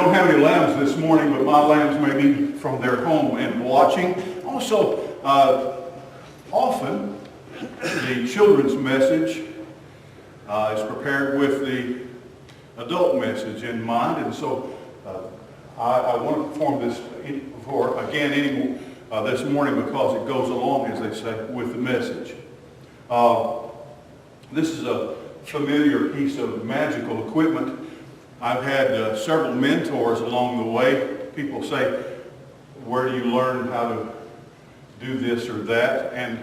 don't have any lambs this morning, but my lambs may be from their home and watching. Also, often the children's message is prepared with the adult message in mind, and so I want to perform this this morning because it goes along, as they say, with the message. This is a familiar piece of magical equipment. I've had several mentors along the way. People say, where do you learn how to do this or that? And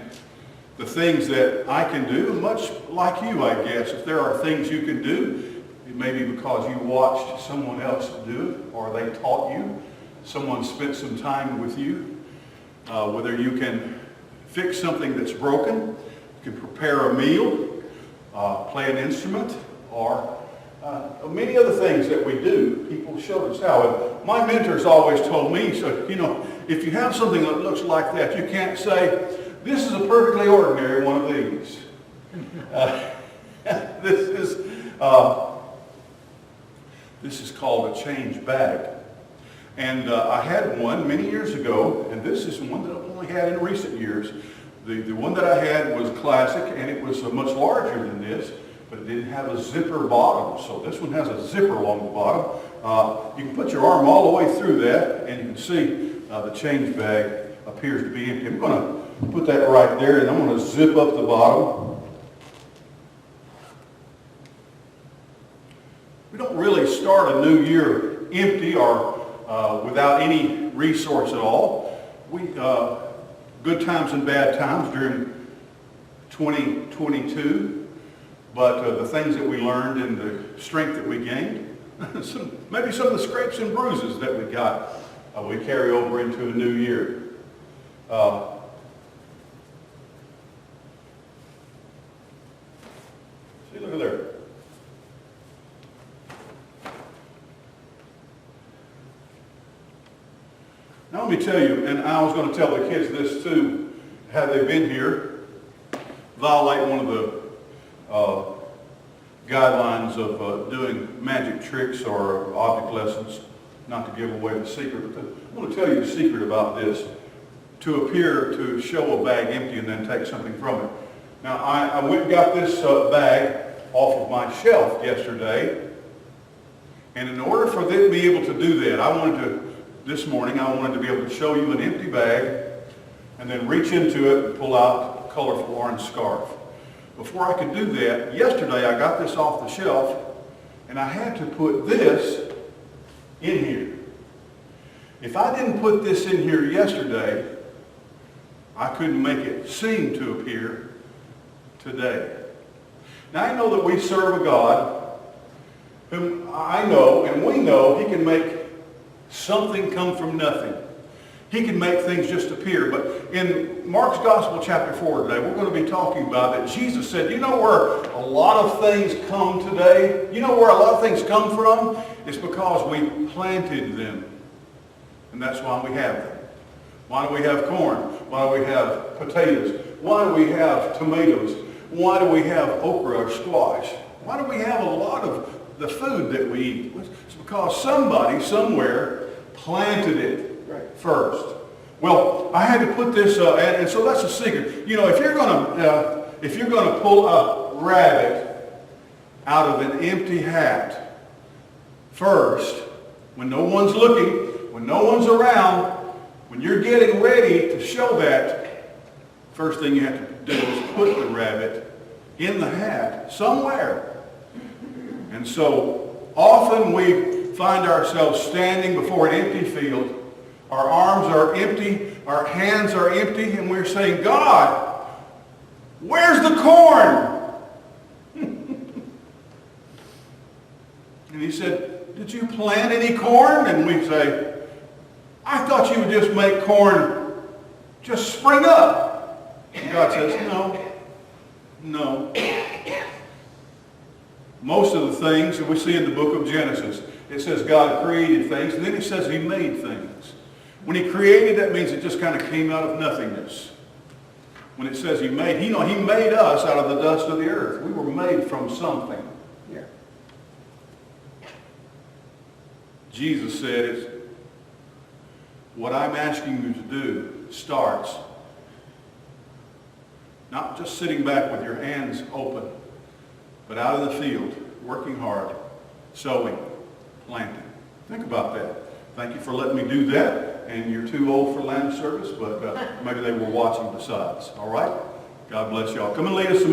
the things that I can do, much like you, I guess, if there are things you can do, it may be because you watched someone else do it, or they taught you, someone spent some time with you. Whether you can fix something that's broken, you can prepare a meal, play an instrument, or many other things that we do. People showed us how. And my mentors always told me, so, if you have something that looks like that, you can't say, this is a perfectly ordinary one of these. This is called a change bag. And I had one many years ago, and this is one that I've only had in recent years. The one that I had was classic, and it was much larger than this, but it didn't have a zipper bottom. So this one has a zipper along the bottom. You can put your arm all the way through that, and you can see the change bag appears to be empty. I'm going to put that right there, and I'm going to zip up the bottom. We don't really start a new year empty or without any resource at all. Good times and bad times during 2022, but the things that we learned and the strength that we gained, maybe some of the scrapes and bruises that we got, we carry over into a new year. See, look at there. Now let me tell you, and I was going to tell the kids this too, had they been here, violate one of the guidelines of doing magic tricks or object lessons, not to give away the secret, but I want to tell you the secret about this, to appear to show a bag empty and then take something from it. Now I went and got this bag off of my shelf yesterday, and in order for them to be able to do that, this morning, I wanted to be able to show you an empty bag and then reach into it and pull out a colorful orange scarf. Before I could do that, yesterday I got this off the shelf and I had to put this in here. If I didn't put this in here yesterday, I couldn't make it seem to appear today. Now I know that we serve a God whom I know and we know He can make something come from nothing. He can make things just appear. But in Mark's Gospel chapter 4 today, we're going to be talking about that Jesus said, you know where a lot of things come today? You know where a lot of things come from? It's because we planted them. And that's why we have them. Why do we have corn? Why do we have potatoes? Why do we have tomatoes? Why do we have okra or squash? Why do we have a lot of the food that we eat? It's because somebody somewhere planted it first. Well, I had to put this, and so that's a secret. If you're going to pull a rabbit out of an empty hat first, when no one's looking, when no one's around, when you're getting ready to show that, first thing you have to do is put the rabbit in the hat somewhere. And so often we find ourselves standing before an empty field. Our arms are empty, our hands are empty, and we're saying, God, where's the corn? And He said, did you plant any corn? And we say, I thought you would just make corn just spring up. And God says, no. Most of the things that we see in the book of Genesis, it says God created things, and then it says He made things. When He created, that means it just kind of came out of nothingness. When it says He made, He made us out of the dust of the earth. We were made from something. Yeah. Jesus said, it's what I'm asking you to do starts not just sitting back with your hands open, but out in the field, working hard, sowing, planting. Think about that. Thank you for letting me do that. And you're too old for land service, but maybe they were watching besides. All right? God bless y'all. Come and lead us.